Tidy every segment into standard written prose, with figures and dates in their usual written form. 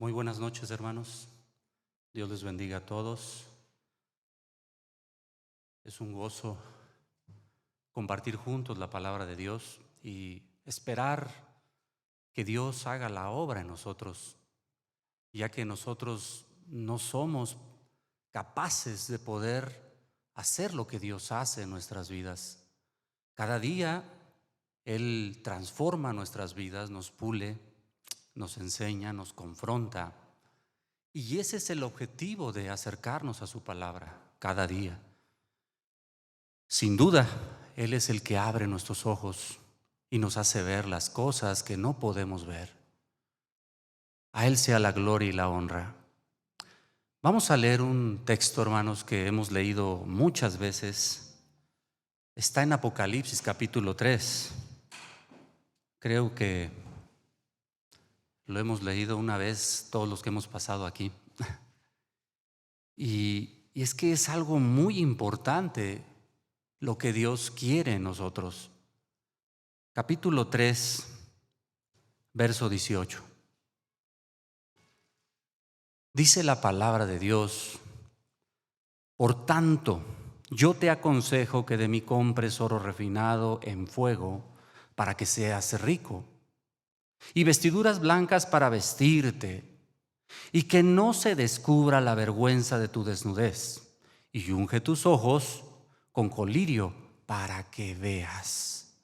Muy buenas noches, hermanos. Dios les bendiga a todos. Es un gozo compartir juntos la palabra de Dios y esperar que Dios haga la obra en nosotros, ya que nosotros no somos capaces de poder hacer lo que Dios hace en nuestras vidas. Cada día Él transforma nuestras vidas, nos pule, nos enseña, nos confronta. Y ese es el objetivo de acercarnos a su palabra cada día. Sin duda, Él es el que abre nuestros ojos y nos hace ver las cosas que no podemos ver. A Él sea la gloria y la honra. Vamos a leer un texto, hermanos, que hemos leído muchas veces. Está en Apocalipsis capítulo 3. Creo que lo hemos leído una vez todos los que hemos pasado aquí. Y es que es algo muy importante lo que Dios quiere en nosotros. Capítulo 3, verso 18. Dice la palabra de Dios: por tanto, yo te aconsejo que de mí compres oro refinado en fuego para que seas rico, y vestiduras blancas para vestirte, y que no se descubra la vergüenza de tu desnudez, y unge tus ojos con colirio para que veas.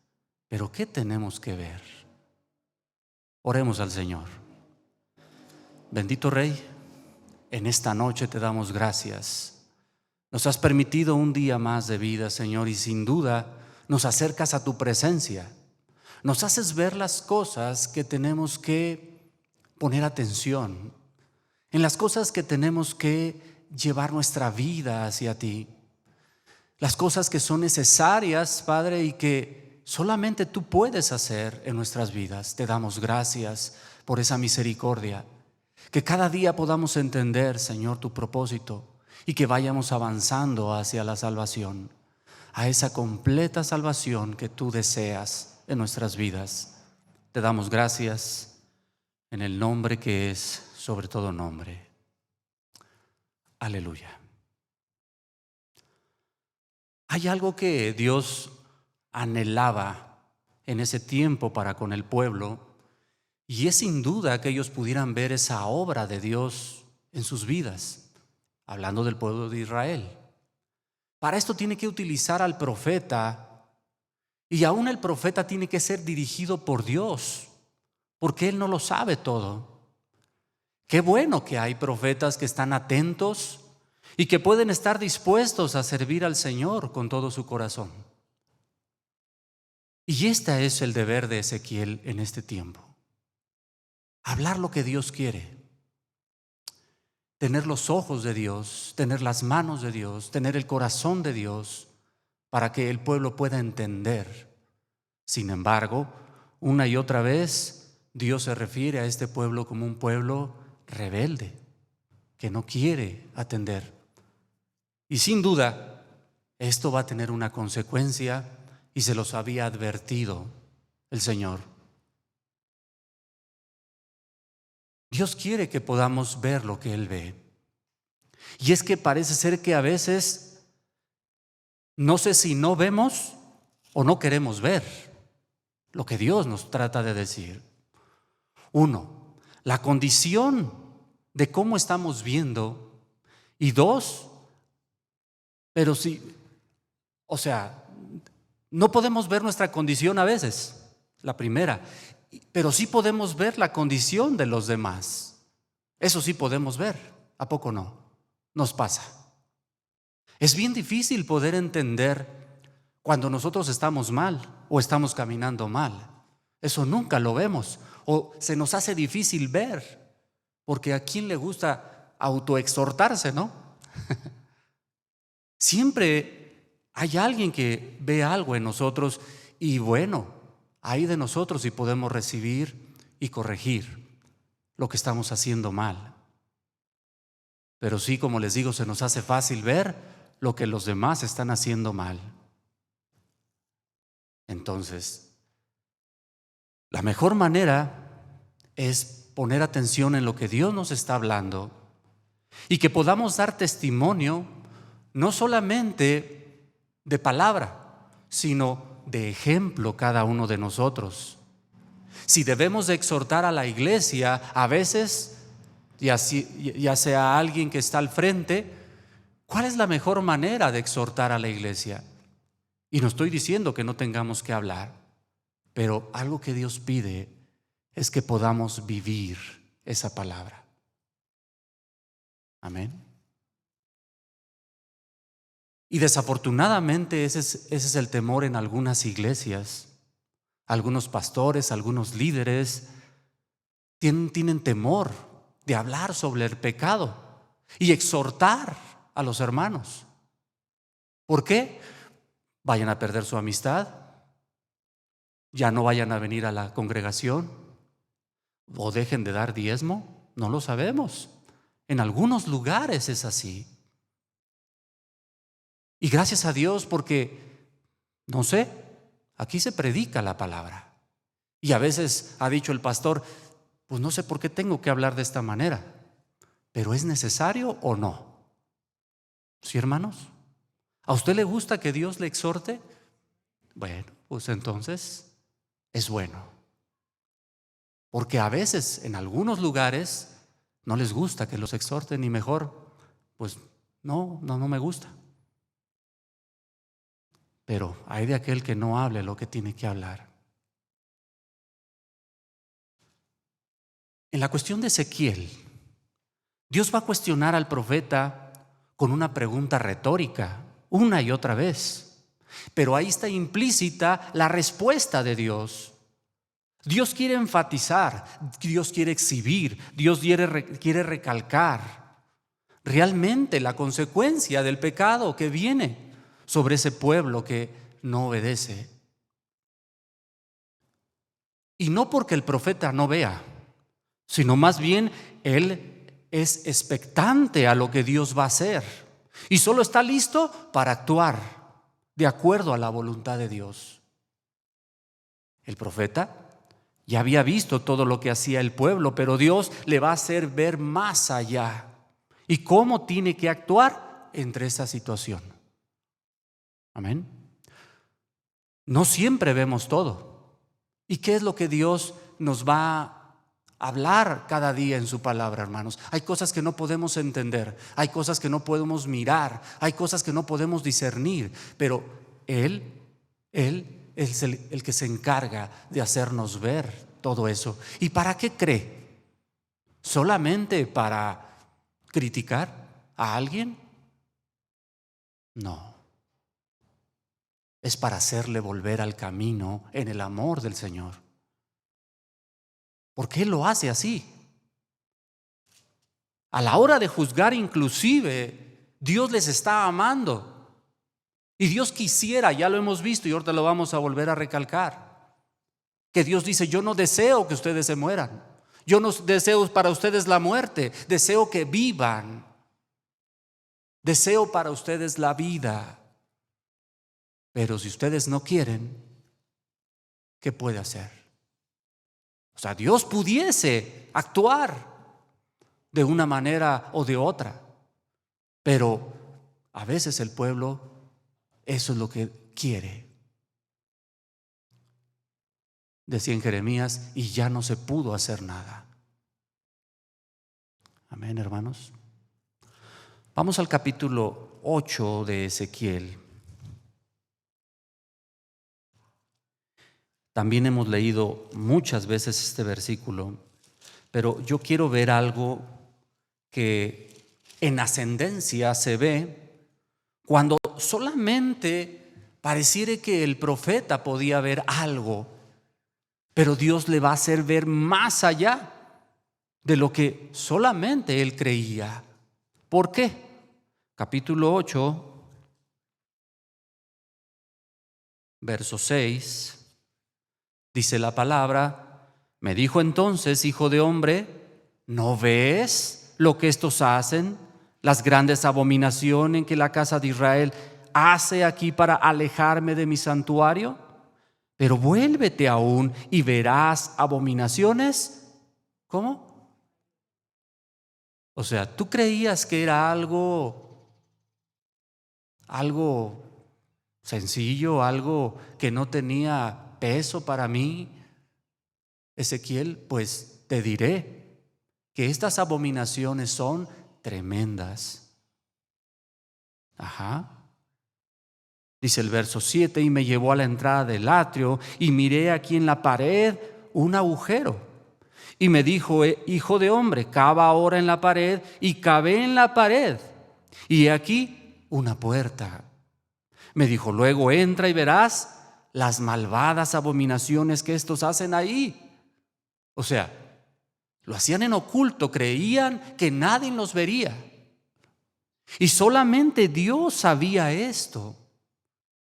¿Pero qué tenemos que ver? Oremos al Señor. Bendito Rey, en esta noche te damos gracias. Nos has permitido un día más de vida, Señor, y sin duda nos acercas a tu presencia. Nos haces ver las cosas que tenemos que poner atención, en las cosas que tenemos que llevar nuestra vida hacia ti, las cosas que son necesarias, Padre, y que solamente tú puedes hacer en nuestras vidas. Te damos gracias por esa misericordia, que cada día podamos entender, Señor, tu propósito y que vayamos avanzando hacia la salvación, a esa completa salvación que tú deseas en nuestras vidas. Te damos gracias en el nombre que es sobre todo nombre. Aleluya. Hay algo que Dios anhelaba en ese tiempo para con el pueblo, y es sin duda que ellos pudieran ver esa obra de Dios en sus vidas, hablando del pueblo de Israel. Para esto tiene que utilizar al profeta, y aún el profeta tiene que ser dirigido por Dios, porque él no lo sabe todo. Qué bueno que hay profetas que están atentos y que pueden estar dispuestos a servir al Señor con todo su corazón. Y este es el deber de Ezequiel en este tiempo: hablar lo que Dios quiere, tener los ojos de Dios, tener las manos de Dios, tener el corazón de Dios, para que el pueblo pueda entender. Sin embargo, una y otra vez Dios se refiere a este pueblo como un pueblo rebelde, que no quiere atender. Y sin duda, esto va a tener una consecuencia, y se los había advertido el Señor. Dios quiere que podamos ver lo que Él ve. Y es que parece ser que a veces, no sé si no vemos o no queremos ver lo que Dios nos trata de decir. Uno, la condición de cómo estamos viendo. Y dos, pero sí, o sea, no podemos ver nuestra condición a veces, la primera, pero sí podemos ver la condición de los demás. Eso sí podemos ver, ¿a poco no? Nos pasa. Es bien difícil poder entender cuando nosotros estamos mal o estamos caminando mal. Eso nunca lo vemos, o se nos hace difícil ver, porque a quién le gusta autoexhortarse, ¿no? Siempre hay alguien que ve algo en nosotros, y bueno, hay de nosotros si podemos recibir y corregir lo que estamos haciendo mal. Pero sí, como les digo, se nos hace fácil ver lo que los demás están haciendo mal. Entonces, la mejor manera es poner atención en lo que Dios nos está hablando y que podamos dar testimonio no solamente de palabra, sino de ejemplo cada uno de nosotros. Si debemos de exhortar a la iglesia, a veces, ya sea alguien que está al frente, ¿cuál es la mejor manera de exhortar a la iglesia? Y no estoy diciendo que no tengamos que hablar, pero algo que Dios pide es que podamos vivir esa palabra. Amén. Y desafortunadamente ese es el temor en algunas iglesias. Algunos pastores, algunos líderes tienen temor de hablar sobre el pecado y exhortar a los hermanos. ¿Por qué? Vayan a perder su amistad, ya no vayan a venir a la congregación o dejen de dar diezmo, no lo sabemos. En algunos lugares es así. Y gracias a Dios porque, no sé, aquí se predica la palabra. Y a veces ha dicho el pastor, pues no sé por qué tengo que hablar de esta manera, pero ¿es necesario o no? ¿Sí, hermanos? ¿A usted le gusta que Dios le exhorte? Bueno, pues entonces es bueno. Porque a veces en algunos lugares no les gusta que los exhorten y mejor, pues no me gusta. Pero hay de aquel que no hable lo que tiene que hablar. En la cuestión de Ezequiel, Dios va a cuestionar al profeta con una pregunta retórica, una y otra vez. Pero ahí está implícita la respuesta de Dios. Dios quiere enfatizar, Dios quiere exhibir, Dios quiere recalcar realmente la consecuencia del pecado que viene sobre ese pueblo que no obedece. Y no porque el profeta no vea, sino más bien él es expectante a lo que Dios va a hacer y solo está listo para actuar de acuerdo a la voluntad de Dios. El profeta ya había visto todo lo que hacía el pueblo, pero Dios le va a hacer ver más allá y cómo tiene que actuar entre esa situación. Amén. No siempre vemos todo. ¿Y qué es lo que Dios nos va a hablar cada día en su palabra, hermanos? Hay cosas que no podemos entender, hay cosas que no podemos mirar, hay cosas que no podemos discernir, pero Él es el que se encarga de hacernos ver todo eso. ¿Y para qué cree? ¿Solamente para criticar a alguien? No. Es para hacerle volver al camino en el amor del Señor. ¿Por qué lo hace así? A la hora de juzgar, inclusive, Dios les está amando. Y Dios quisiera, ya lo hemos visto y ahorita lo vamos a volver a recalcar, que Dios dice: yo no deseo que ustedes se mueran, yo no deseo para ustedes la muerte, deseo que vivan, deseo para ustedes la vida. Pero si ustedes no quieren, ¿qué puede hacer? O sea, Dios pudiese actuar de una manera o de otra, pero a veces el pueblo eso es lo que quiere. Decía en Jeremías: y ya no se pudo hacer nada. Amén, hermanos. Vamos al capítulo 8 de Ezequiel. También hemos leído muchas veces este versículo, pero yo quiero ver algo que en ascendencia se ve cuando solamente pareciera que el profeta podía ver algo, pero Dios le va a hacer ver más allá de lo que solamente él creía. ¿Por qué? Capítulo 8, verso 6. Dice la palabra: me dijo entonces, hijo de hombre, ¿no ves lo que estos hacen? Las grandes abominaciones que la casa de Israel hace aquí para alejarme de mi santuario. Pero vuélvete aún y verás abominaciones. ¿Cómo? O sea, tú creías que era algo sencillo, algo que no tenía peso para mí, Ezequiel. Pues te diré que estas abominaciones son tremendas. Ajá. Dice el verso 7: y me llevó a la entrada del atrio y miré aquí en la pared un agujero. Y me dijo: hijo de hombre, cava ahora en la pared. Y cavé en la pared, y he aquí una puerta. Me dijo: luego entra y verás las malvadas abominaciones que estos hacen ahí. O sea, lo hacían en oculto, creían que nadie los vería. Y solamente Dios sabía esto.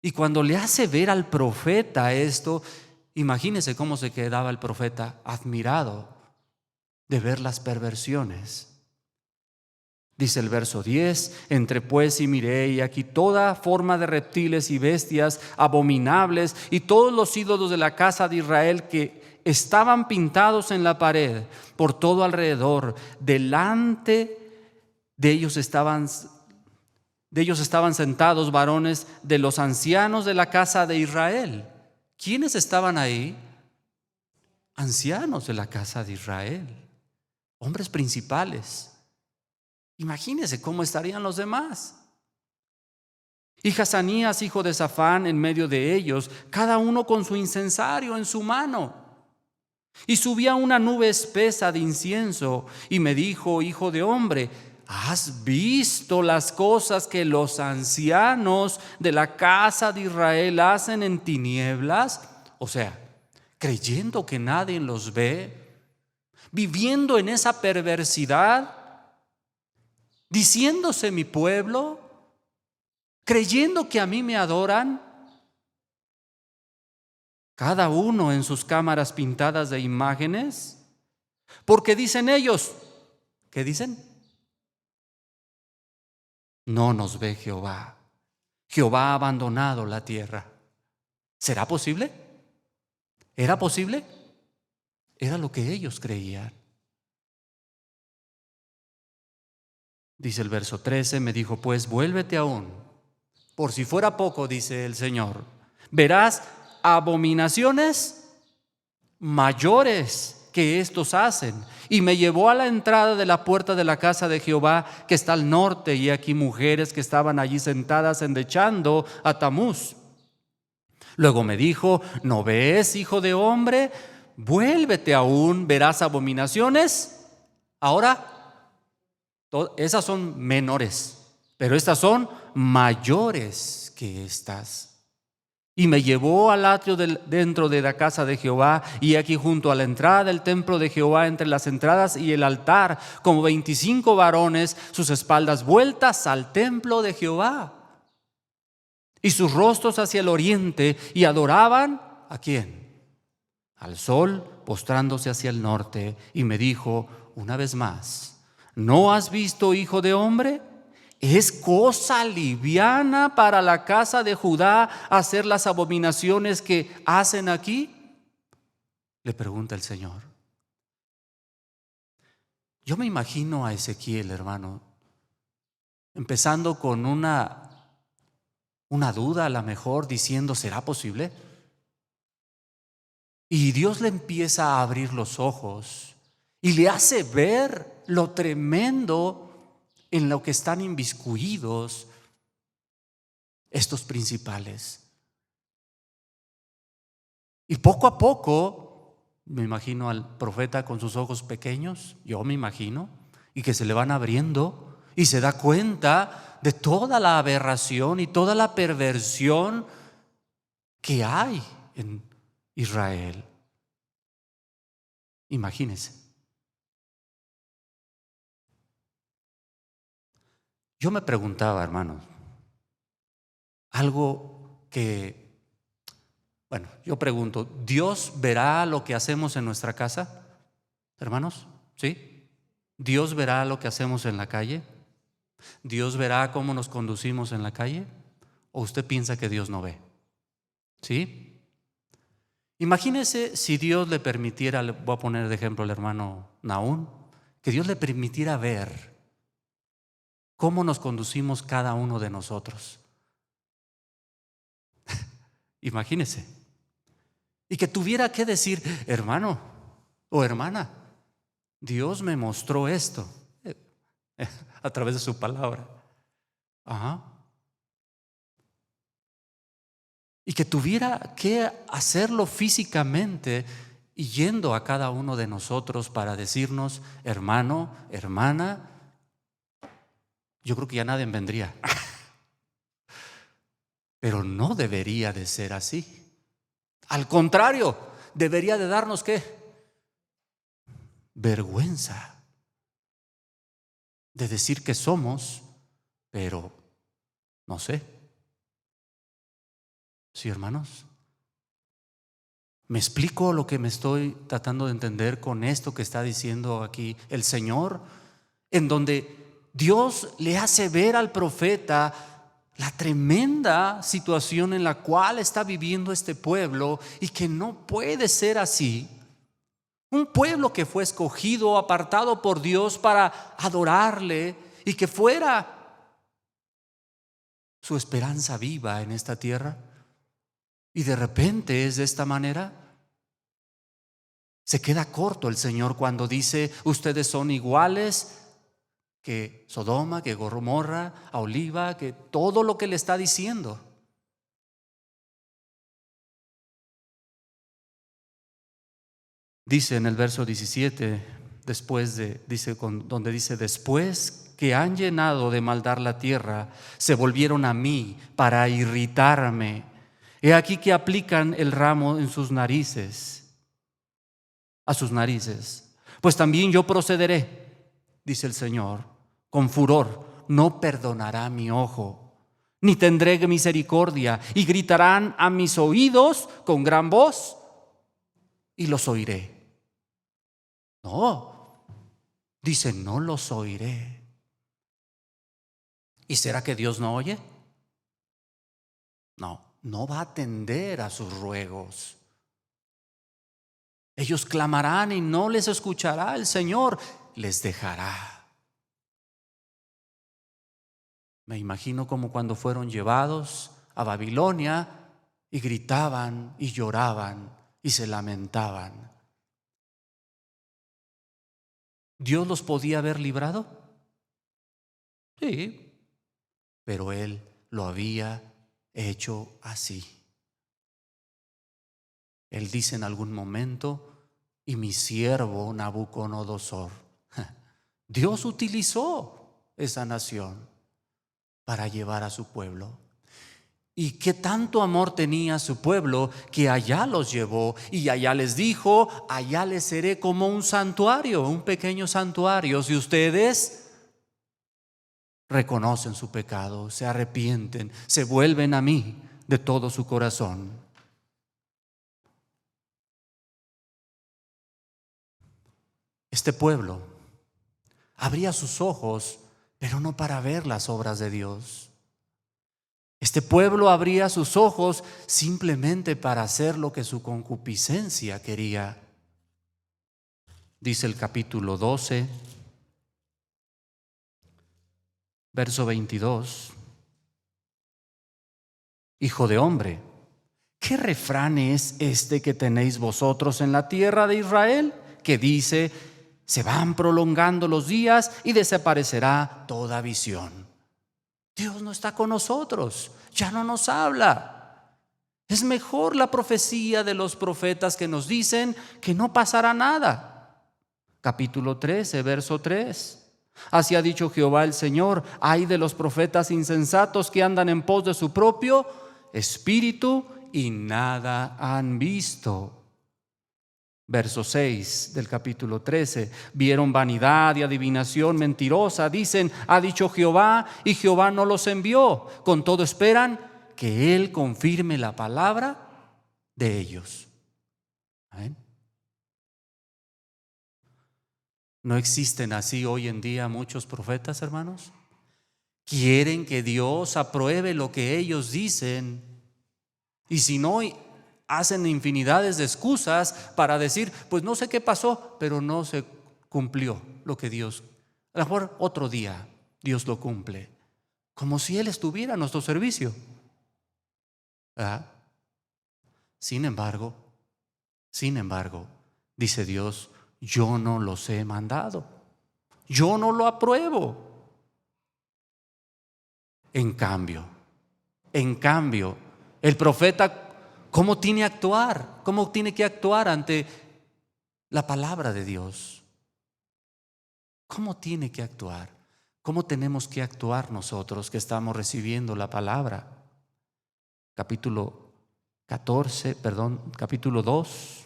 Y cuando le hace ver al profeta esto, imagínese cómo se quedaba el profeta admirado de ver las perversiones. Dice el verso 10: entré pues y miré, y aquí toda forma de reptiles y bestias abominables, y todos los ídolos de la casa de Israel que estaban pintados en la pared por todo alrededor. Delante de ellos estaban sentados varones de los ancianos de la casa de Israel. ¿Quiénes estaban ahí? Ancianos de la casa de Israel, hombres principales. Imagínense cómo estarían los demás. Y Hazanías, hijo de Safán, en medio de ellos, cada uno con su incensario en su mano. Y subía una nube espesa de incienso, y me dijo: hijo de hombre, ¿has visto las cosas que los ancianos de la casa de Israel hacen en tinieblas? O sea, creyendo que nadie los ve, viviendo en esa perversidad, diciéndose mi pueblo, creyendo que a mí me adoran, cada uno en sus cámaras pintadas de imágenes, porque dicen ellos, ¿qué dicen? No nos ve Jehová. Jehová ha abandonado la tierra. ¿Será posible? ¿Era posible? Era lo que ellos creían. Dice el verso 13: me dijo: pues vuélvete aún, por si fuera poco, dice el Señor, verás abominaciones mayores que estos hacen. Y me llevó a la entrada de la puerta de la casa de Jehová, que está al norte, y aquí mujeres que estaban allí sentadas endechando a Tamuz. Luego me dijo: ¿no ves, hijo de hombre? Vuélvete aún, verás abominaciones. Ahora, esas son menores, pero estas son mayores que estas. Y me llevó al atrio dentro de la casa de Jehová, y aquí junto a la entrada del templo de Jehová, entre las entradas y el altar, como 25 varones, sus espaldas vueltas al templo de Jehová, y sus rostros hacia el oriente, y adoraban ¿a quién? Al sol, postrándose hacia el norte. Y me dijo una vez más: ¿no has visto, hijo de hombre? ¿Es cosa liviana para la casa de Judá hacer las abominaciones que hacen aquí? Le pregunta el Señor. Yo me imagino a Ezequiel, hermano, empezando con una duda, a lo mejor diciendo: ¿será posible? Y Dios le empieza a abrir los ojos y le hace ver lo tremendo en lo que están inmiscuidos estos principales. Y poco a poco, me imagino al profeta con sus ojos pequeños, yo me imagino, y que se le van abriendo, y se da cuenta de toda la aberración y toda la perversión que hay en Israel. Imagínense. Yo me preguntaba, hermano, algo que, bueno, yo pregunto: ¿Dios verá lo que hacemos en nuestra casa, hermanos? ¿Sí? ¿Dios verá lo que hacemos en la calle? ¿Dios verá cómo nos conducimos en la calle? ¿O usted piensa que Dios no ve? ¿Sí? Imagínese si Dios le permitiera, le voy a poner de ejemplo al hermano Nahum, que Dios le permitiera ver ¿cómo nos conducimos cada uno de nosotros? Imagínese. Y que tuviera que decir, hermano o hermana, Dios me mostró esto a través de su palabra. Ajá. Y que tuviera que hacerlo físicamente y yendo a cada uno de nosotros para decirnos, hermano, hermana, yo creo que ya nadie vendría. Pero no debería de ser así. Al contrario, debería de darnos ¿qué? Vergüenza de decir que somos, pero no sé. ¿Sí, hermanos? ¿Me explico lo que me estoy tratando de entender con esto que está diciendo aquí el Señor? En donde Dios le hace ver al profeta la tremenda situación en la cual está viviendo este pueblo y que no puede ser así. Un pueblo que fue escogido, apartado por Dios para adorarle y que fuera su esperanza viva en esta tierra. Y de repente es de esta manera. Se queda corto el Señor cuando dice, ustedes son iguales que Sodoma, que Gomorra, a Oliva, que todo lo que le está diciendo. Dice en el verso 17, donde dice, después que han llenado de maldad la tierra, se volvieron a mí para irritarme. He aquí que aplican el ramo en sus narices, a sus narices. Pues también yo procederé, dice el Señor, con furor, no perdonará mi ojo, ni tendré misericordia, y gritarán a mis oídos con gran voz, y los oiré. No, dice, no los oiré. ¿Y será que Dios no oye? No va a atender a sus ruegos. Ellos clamarán y no les escuchará el Señor, les dejará. Me imagino como cuando fueron llevados a Babilonia y gritaban y lloraban y se lamentaban. ¿Dios los podía haber librado? Sí, pero Él lo había hecho así. Él dice en algún momento, y mi siervo Nabucodonosor. Dios utilizó esa nación para llevar a su pueblo. Y qué tanto amor tenía su pueblo que allá los llevó y allá les dijo, allá les seré como un santuario, un pequeño santuario. Si ustedes reconocen su pecado, se arrepienten, se vuelven a mí de todo su corazón. Este pueblo abría sus ojos, pero no para ver las obras de Dios. Este pueblo abría sus ojos simplemente para hacer lo que su concupiscencia quería. Dice el capítulo 12, verso 22. Hijo de hombre, ¿qué refrán es este que tenéis vosotros en la tierra de Israel? Que dice, se van prolongando los días y desaparecerá toda visión. Dios no está con nosotros, ya no nos habla. Es mejor la profecía de los profetas que nos dicen que no pasará nada. Capítulo 13, verso 3. Así ha dicho Jehová el Señor: ay de los profetas insensatos que andan en pos de su propio espíritu y nada han visto. Verso 6 del capítulo 13. Vieron vanidad y adivinación mentirosa. Dicen, ha dicho Jehová, y Jehová no los envió. Con todo esperan que Él confirme la palabra de ellos. ¿Amén? ¿No existen así hoy en día muchos profetas, hermanos? Quieren que Dios apruebe lo que ellos dicen. Y si no, hacen infinidades de excusas para decir, pues no sé qué pasó, pero no se cumplió lo que Dios. A lo mejor otro día, Dios lo cumple, como si Él estuviera a nuestro servicio. ¿Verdad? Sin embargo, dice Dios, yo no los he mandado, yo no lo apruebo. En cambio, el profeta, ¿cómo tiene que actuar? ¿Cómo tiene que actuar ante la palabra de Dios? ¿Cómo tiene que actuar? ¿Cómo tenemos que actuar nosotros que estamos recibiendo la palabra? Capítulo 2.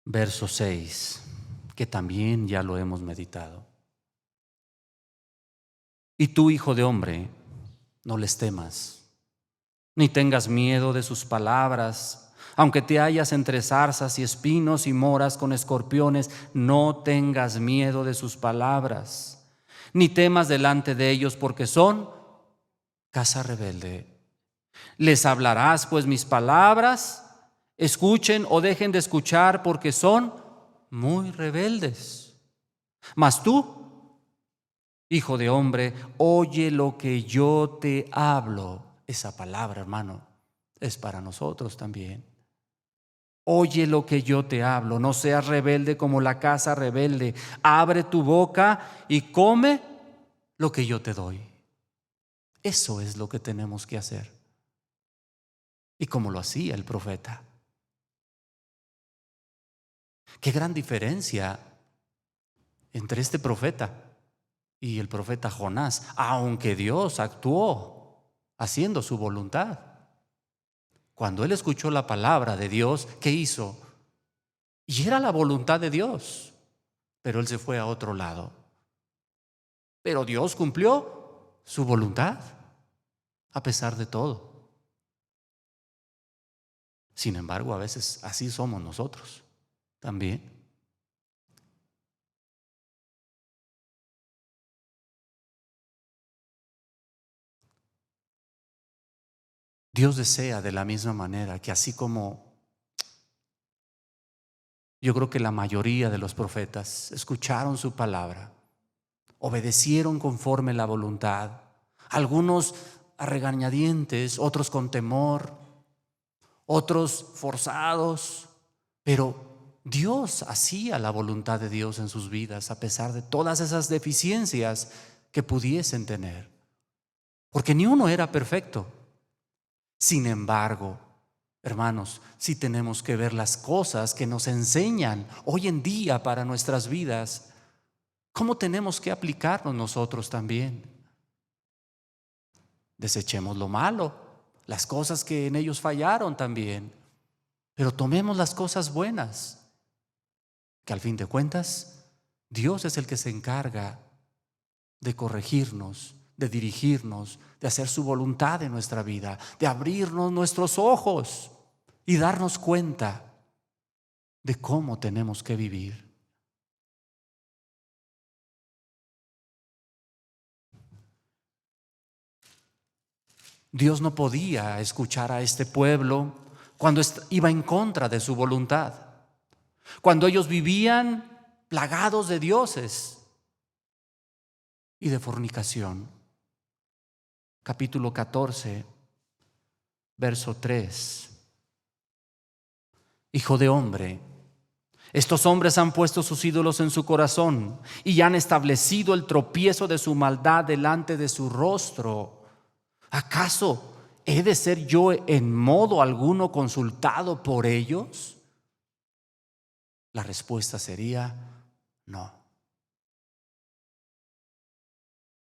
Verso 6, que también ya lo hemos meditado. Y tú, hijo de hombre, no les temas, ni tengas miedo de sus palabras. Aunque te hallas entre zarzas y espinos y moras con escorpiones, no tengas miedo de sus palabras, ni temas delante de ellos, porque son casa rebelde. Les hablarás pues mis palabras, escuchen o dejen de escuchar, porque son muy rebeldes. Mas tú, hijo de hombre, oye lo que yo te hablo. Esa palabra, hermano, es para nosotros también. Oye lo que yo te hablo, no seas rebelde como la casa rebelde. Abre tu boca y come lo que yo te doy. Eso es lo que tenemos que hacer. Y como lo hacía el profeta. Qué gran diferencia entre este profeta y el profeta Jonás, aunque Dios actuó haciendo su voluntad. Cuando él escuchó la palabra de Dios, ¿qué hizo? Y era la voluntad de Dios, pero él se fue a otro lado. Pero Dios cumplió su voluntad a pesar de todo. Sin embargo, a veces así somos nosotros también. Dios desea de la misma manera que así como yo creo que la mayoría de los profetas escucharon su palabra, obedecieron conforme la voluntad, algunos a regañadientes, otros con temor, otros forzados, pero Dios hacía la voluntad de Dios en sus vidas a pesar de todas esas deficiencias que pudiesen tener, porque ni uno era perfecto. Sin embargo, hermanos, sí tenemos que ver las cosas que nos enseñan hoy en día para nuestras vidas, cómo tenemos que aplicarnos nosotros también. Desechemos lo malo, las cosas que en ellos fallaron también, pero tomemos las cosas buenas, que al fin de cuentas Dios es el que se encarga de corregirnos, de dirigirnos, de hacer su voluntad en nuestra vida, de abrirnos nuestros ojos y darnos cuenta de cómo tenemos que vivir. Dios no podía escuchar a este pueblo cuando iba en contra de su voluntad, cuando ellos vivían plagados de dioses y de fornicación. Capítulo 14, verso 3. Hijo de hombre, estos hombres han puesto sus ídolos en su corazón y han establecido el tropiezo de su maldad delante de su rostro. ¿Acaso he de ser yo en modo alguno consultado por ellos? La respuesta sería no.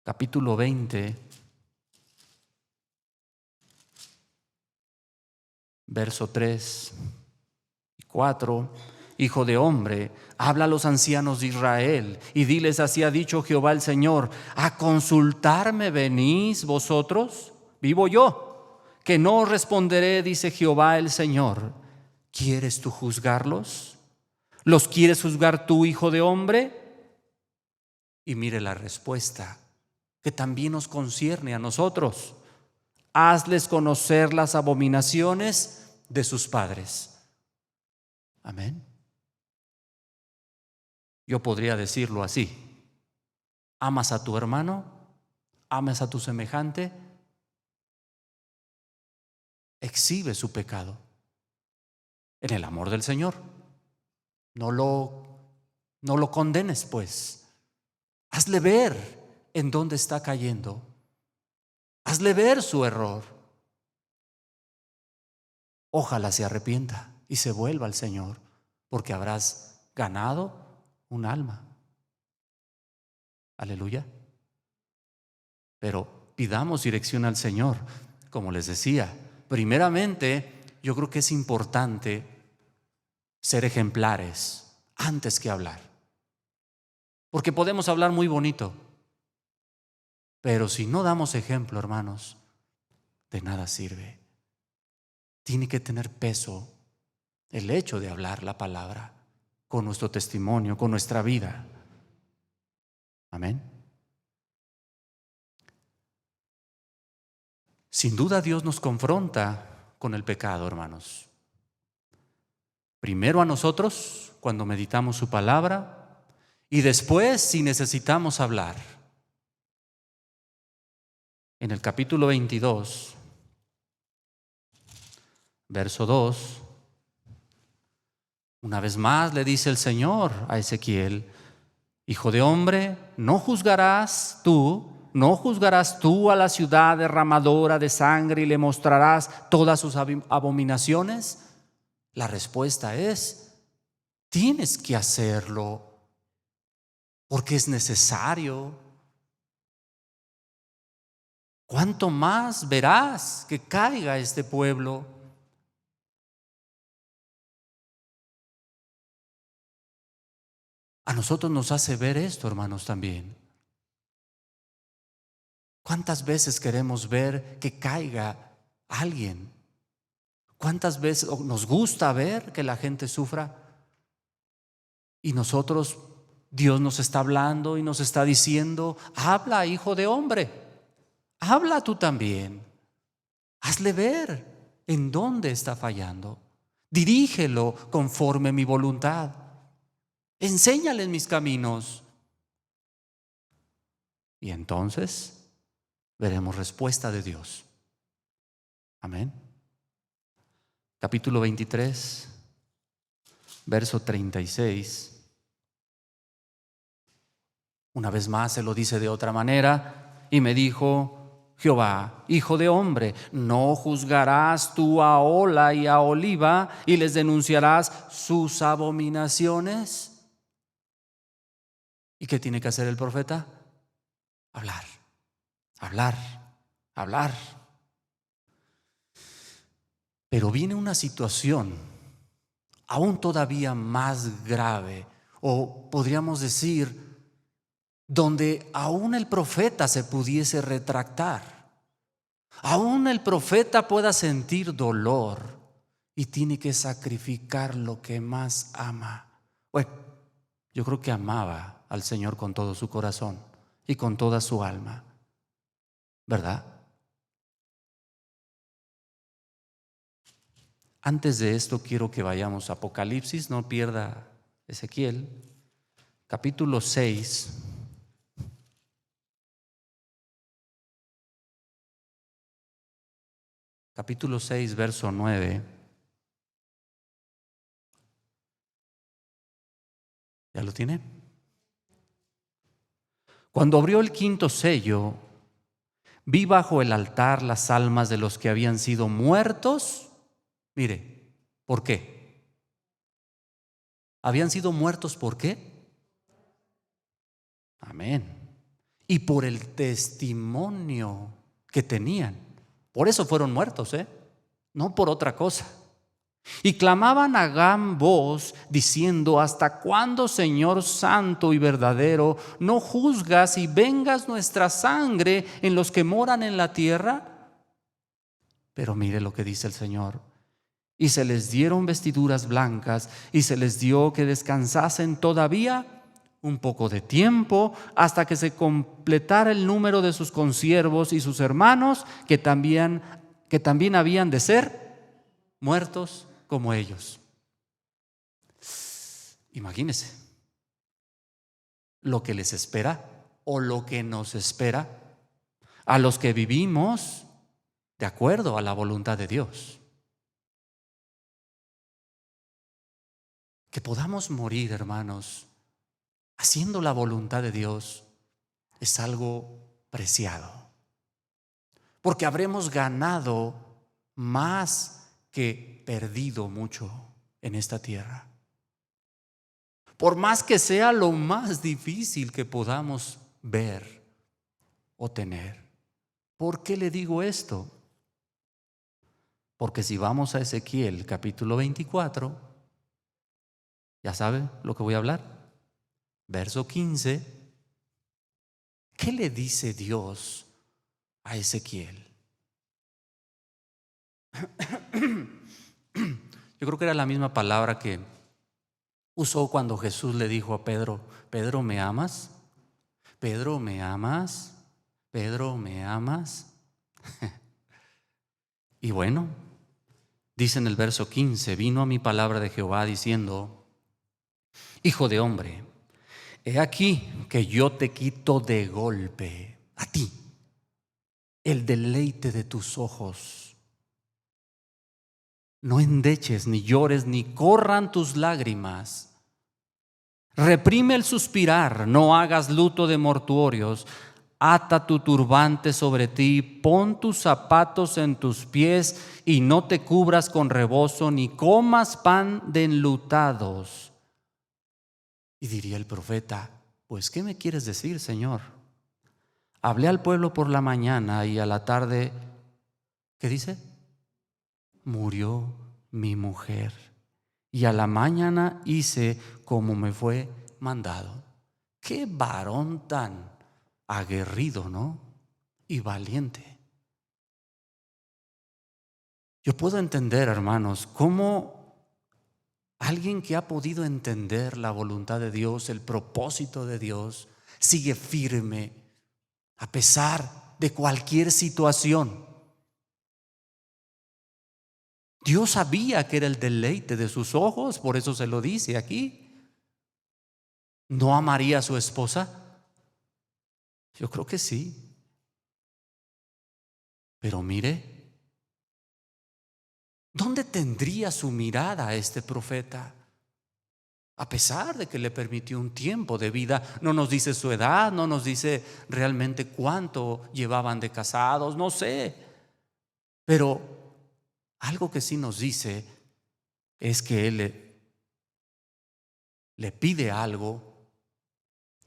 Capítulo 20, verso 3 y 4. Hijo de hombre, habla a los ancianos de Israel y diles: así ha dicho Jehová el Señor, ¿a consultarme venís vosotros? Vivo yo, que no os responderé, dice Jehová el Señor. ¿Quieres tú juzgarlos? ¿Los quieres juzgar tú, hijo de hombre? Y mire la respuesta, que también nos concierne a nosotros. Hazles conocer las abominaciones de sus padres. Amén. Yo podría decirlo así: amas a tu hermano, amas a tu semejante, exhibe su pecado en el amor del Señor. No lo condenes, pues. Hazle ver en dónde está cayendo. Hazle ver su error. Ojalá se arrepienta y se vuelva al Señor, porque habrás ganado un alma. Aleluya. Pero pidamos dirección al Señor. Como les decía, primeramente, yo creo que es importante ser ejemplares antes que hablar. Porque podemos hablar muy bonito, pero si no damos ejemplo, hermanos, de nada sirve. Tiene que tener peso el hecho de hablar la palabra con nuestro testimonio, con nuestra vida. Amén. Sin duda Dios nos confronta con el pecado, hermanos. Primero a nosotros cuando meditamos su palabra y después si necesitamos hablar. En el capítulo 22, verso 2, una vez más le dice el Señor a Ezequiel: hijo de hombre, ¿no juzgarás tú a la ciudad derramadora de sangre y le mostrarás todas sus abominaciones? La respuesta es: tienes que hacerlo porque es necesario. ¿Cuánto más verás que caiga este pueblo? A nosotros nos hace ver esto, hermanos, también. ¿Cuántas veces queremos ver que caiga alguien? ¿Cuántas veces nos gusta ver que la gente sufra? Y nosotros, Dios nos está hablando y nos está diciendo: habla, hijo de hombre, habla tú también. Hazle ver en dónde está fallando. Dirígelo conforme mi voluntad. Enséñale mis caminos. Y entonces veremos respuesta de Dios. Amén. Capítulo 23, verso 36. Una vez más se lo dice de otra manera: y me dijo Jehová: hijo de hombre, ¿no juzgarás tú a Ola y a Oliva y les denunciarás sus abominaciones? ¿Y qué tiene que hacer el profeta? Hablar, hablar, hablar. Pero viene una situación aún todavía más grave, o podríamos decir, donde aún el profeta se pudiese retractar. Aún el profeta pueda sentir dolor y tiene que sacrificar lo que más ama. Bueno, yo creo que amaba al Señor con todo su corazón y con toda su alma, ¿verdad? Antes de esto quiero que vayamos a Apocalipsis, no pierda Ezequiel, capítulo 6. Capítulo 6, verso 9. ¿Ya lo tiene? Cuando abrió el quinto sello, vi bajo el altar las almas de los que habían sido muertos. Mire, ¿por qué? ¿Habían sido muertos por qué? Amén. Y por el testimonio que tenían. Por eso fueron muertos, no por otra cosa. Y clamaban a gran voz diciendo: ¿hasta cuándo, Señor santo y verdadero, no juzgas y vengas nuestra sangre en los que moran en la tierra? Pero mire lo que dice el Señor: y se les dieron vestiduras blancas y se les dio que descansasen todavía un poco de tiempo, hasta que se completara el número de sus consiervos y sus hermanos, que también habían de ser muertos como ellos. Imagínense, lo que les espera o lo que nos espera a los que vivimos de acuerdo a la voluntad de Dios. Que podamos morir, hermanos, haciendo la voluntad de Dios es algo preciado, porque habremos ganado más que perdido mucho en esta tierra. Por más que sea lo más difícil que podamos ver o tener. ¿Por qué le digo esto? Porque si vamos a Ezequiel capítulo 24, ya sabe lo que voy a hablar. Verso 15, ¿qué le dice Dios a Ezequiel? Yo creo que era la misma palabra que usó cuando Jesús le dijo a Pedro: Pedro, ¿me amas? Pedro, ¿me amas? Pedro, ¿me amas? Y bueno, dice en el verso 15: vino a mi palabra de Jehová diciendo: Hijo de hombre, he aquí que yo te quito de golpe a ti el deleite de tus ojos. No endeches, ni llores, ni corran tus lágrimas. Reprime el suspirar, no hagas luto de mortuorios. Ata tu turbante sobre ti, pon tus zapatos en tus pies y no te cubras con rebozo, ni comas pan de enlutados. Y diría el profeta: pues, ¿qué me quieres decir, Señor? Hablé al pueblo por la mañana y a la tarde, ¿qué dice? Murió mi mujer. Y a la mañana hice como me fue mandado. Qué varón tan aguerrido, ¿no? Y valiente. Yo puedo entender, hermanos, cómo alguien que ha podido entender la voluntad de Dios, el propósito de Dios, sigue firme a pesar de cualquier situación. Dios sabía que era el deleite de sus ojos, por eso se lo dice aquí. ¿No amaría a su esposa? Yo creo que sí. Pero mire, ¿dónde tendría su mirada este profeta? A pesar de que le permitió un tiempo de vida, no nos dice su edad, no nos dice realmente cuánto llevaban de casados, no sé. Pero algo que sí nos dice es que él le pide algo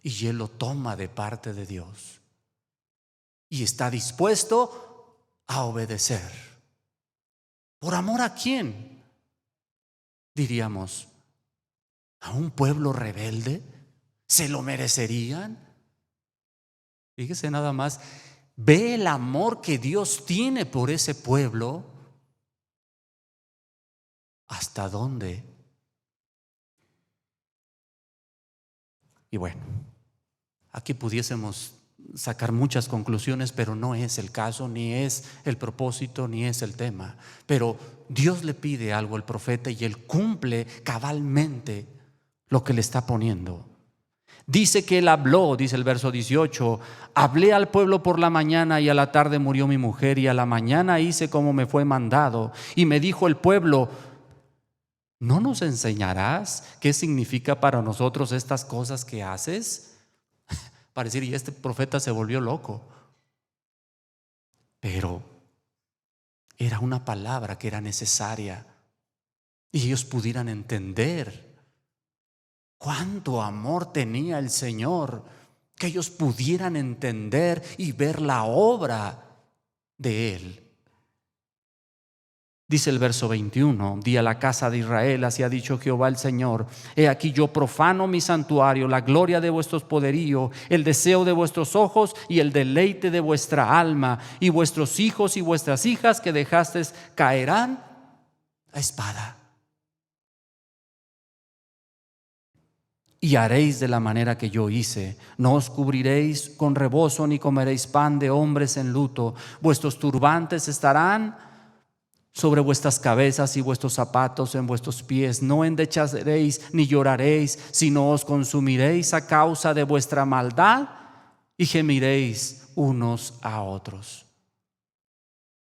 y él lo toma de parte de Dios y está dispuesto a obedecer. ¿Por amor a quién? Diríamos, ¿a un pueblo rebelde? ¿Se lo merecerían? Fíjese nada más, ve el amor que Dios tiene por ese pueblo. ¿Hasta dónde? Y bueno, aquí pudiésemos sacar muchas conclusiones, pero no es el caso, ni es el propósito, ni es el tema. Pero Dios le pide algo al profeta y él cumple cabalmente lo que le está poniendo. Dice que él habló, dice el verso 18: hablé al pueblo por la mañana y a la tarde murió mi mujer, y a la mañana hice como me fue mandado. Y me dijo el pueblo: ¿no nos enseñarás qué significa para nosotros estas cosas que haces? Para decir, y este profeta se volvió loco. Pero era una palabra que era necesaria y ellos pudieran entender cuánto amor tenía el Señor, que ellos pudieran entender y ver la obra de Él. Dice el verso 21: di a la casa de Israel, así ha dicho Jehová el Señor: he aquí yo profano mi santuario, la gloria de vuestros poderíos, el deseo de vuestros ojos y el deleite de vuestra alma, y vuestros hijos y vuestras hijas que dejasteis caerán a espada. Y haréis de la manera que yo hice. No os cubriréis con rebozo ni comeréis pan de hombres en luto. Vuestros turbantes estarán sobre vuestras cabezas y vuestros zapatos en vuestros pies. No endecharéis ni lloraréis, sino os consumiréis a causa de vuestra maldad y gemiréis unos a otros.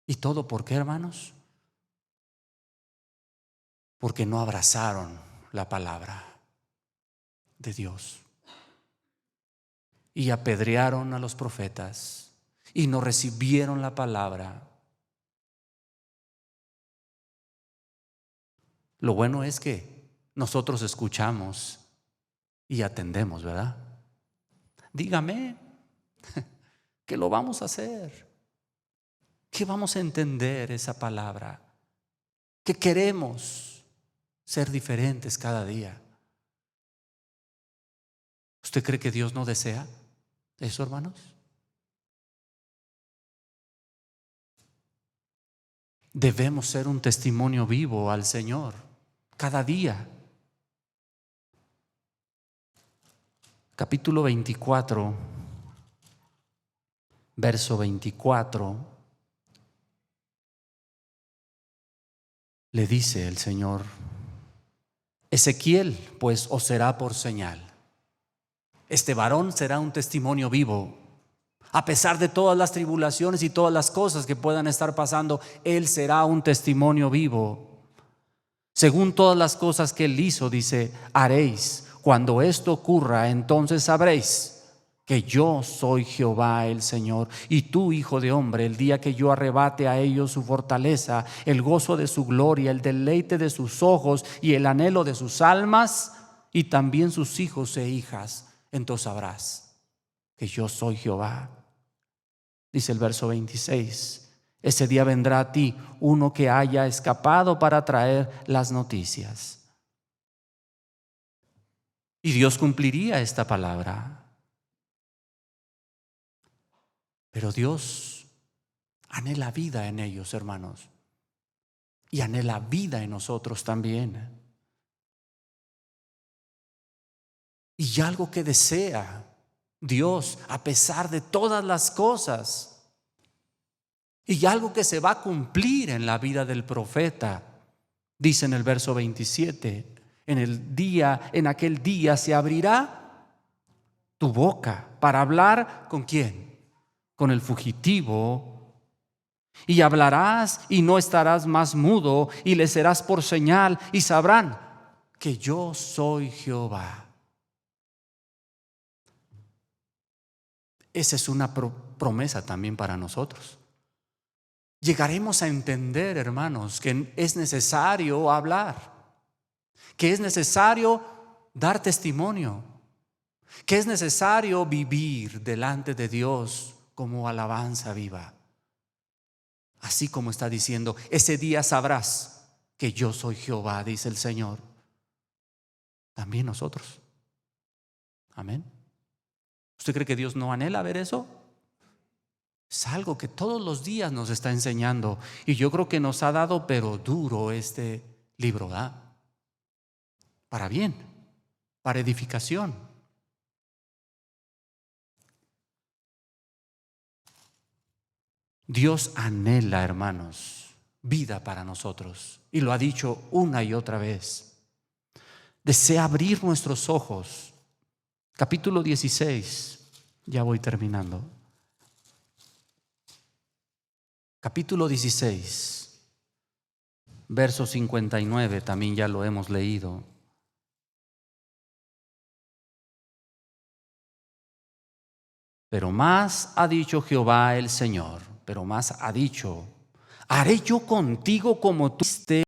¿Y todo por qué, hermanos? Porque no abrazaron la palabra de Dios y apedrearon a los profetas y no recibieron la palabra. Lo bueno es que nosotros escuchamos y atendemos, ¿verdad? Dígame que lo vamos a hacer, que vamos a entender esa palabra, que queremos ser diferentes cada día. ¿Usted cree que Dios no desea eso, hermanos? Debemos ser un testimonio vivo al Señor cada día. Capítulo 24, verso 24, le dice el Señor: Ezequiel pues os será por señal. Este varón será un testimonio vivo. A pesar de todas las tribulaciones y todas las cosas que puedan estar pasando, él será un testimonio vivo. Según todas las cosas que él hizo, dice, haréis. Cuando esto ocurra, entonces sabréis que yo soy Jehová el Señor. Y tú, hijo de hombre, el día que yo arrebate a ellos su fortaleza, el gozo de su gloria, el deleite de sus ojos y el anhelo de sus almas, y también sus hijos e hijas, entonces sabrás que yo soy Jehová. Dice el verso 26, ese día vendrá a ti uno que haya escapado para traer las noticias. Y Dios cumpliría esta palabra. Pero Dios anhela vida en ellos, hermanos, y anhela vida en nosotros también. Y algo que desea Dios a pesar de todas las cosas, y algo que se va a cumplir en la vida del profeta, dice en el verso 27, en aquel día se abrirá tu boca para hablar ¿con quién? Con el fugitivo, y hablarás y no estarás más mudo, y le serás por señal, y sabrán que yo soy Jehová. Esa es una promesa también para nosotros. Llegaremos a entender, hermanos, que es necesario hablar, que es necesario dar testimonio, que es necesario vivir delante de Dios como alabanza viva. Así como está diciendo, ese día sabrás que yo soy Jehová, dice el Señor. También nosotros. Amén. ¿Usted cree que Dios no anhela ver eso? Es algo que todos los días nos está enseñando. Y yo creo que nos ha dado, pero duro, este libro, ¿verdad? Para bien, para edificación. Dios anhela, hermanos, vida para nosotros. Y lo ha dicho una y otra vez. Desea abrir nuestros ojos. Capítulo 16, ya voy terminando. Capítulo 16, verso 59, también ya lo hemos leído. Pero más ha dicho Jehová el Señor, pero más ha dicho, ¿haré yo contigo como tú hiciste,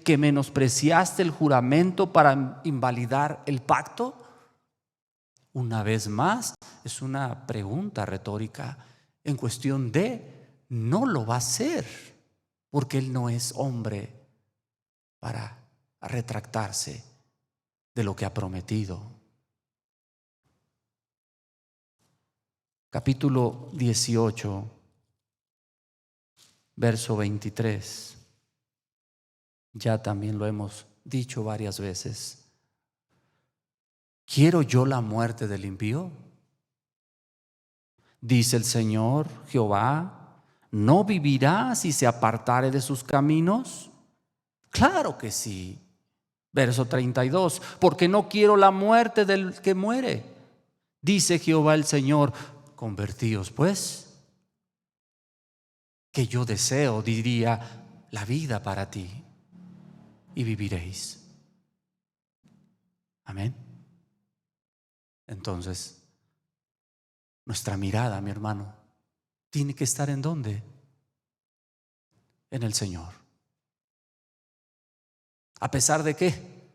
que menospreciaste el juramento para invalidar el pacto? Una vez más, es una pregunta retórica en cuestión de, no lo va a hacer, porque él no es hombre para retractarse de lo que ha prometido. Capítulo 18, verso 23. Ya también lo hemos dicho varias veces. ¿Quiero yo la muerte del impío? Dice el Señor Jehová, ¿no vivirá si se apartare de sus caminos? Claro que sí. Verso 32, porque no quiero la muerte del que muere. Dice Jehová el Señor, convertíos pues, que yo deseo, diría, la vida para ti, y viviréis. Amén. Entonces, nuestra mirada, mi hermano, tiene que estar ¿en dónde? En el Señor. ¿A pesar de qué?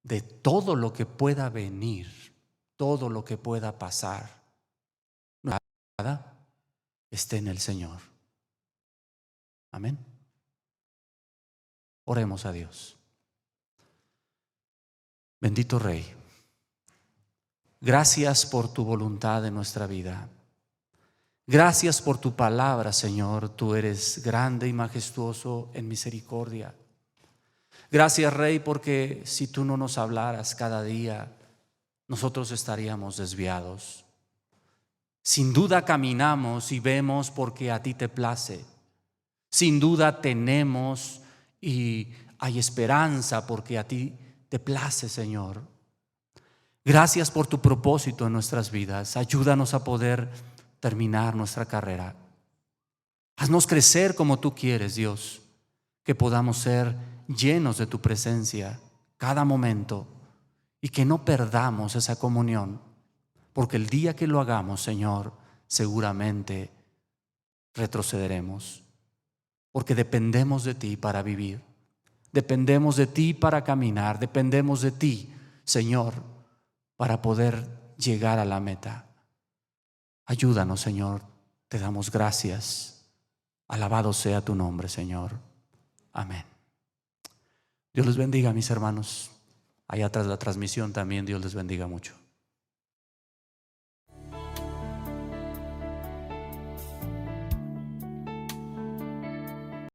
De todo lo que pueda venir, todo lo que pueda pasar, nada esté en el Señor. Amén. Oremos a Dios. Bendito Rey, gracias por tu voluntad en nuestra vida. Gracias por tu palabra, Señor. Tú eres grande y majestuoso en misericordia. Gracias, Rey, porque si tú no nos hablaras cada día, nosotros estaríamos desviados. Sin duda caminamos y vemos porque a ti te place. Sin duda tenemos y hay esperanza porque a ti te place, Señor. Gracias por tu propósito en nuestras vidas. Ayúdanos a poder terminar nuestra carrera. Haznos crecer como tú quieres, Dios, que podamos ser llenos de tu presencia cada momento y que no perdamos esa comunión, porque el día que lo hagamos, Señor, seguramente retrocederemos, porque dependemos de ti para vivir, dependemos de ti para caminar, dependemos de ti, Señor, para poder llegar a la meta. Ayúdanos, Señor, te damos gracias. Alabado sea tu nombre, Señor. Amén. Dios les bendiga, mis hermanos. Allá tras la transmisión también Dios les bendiga mucho.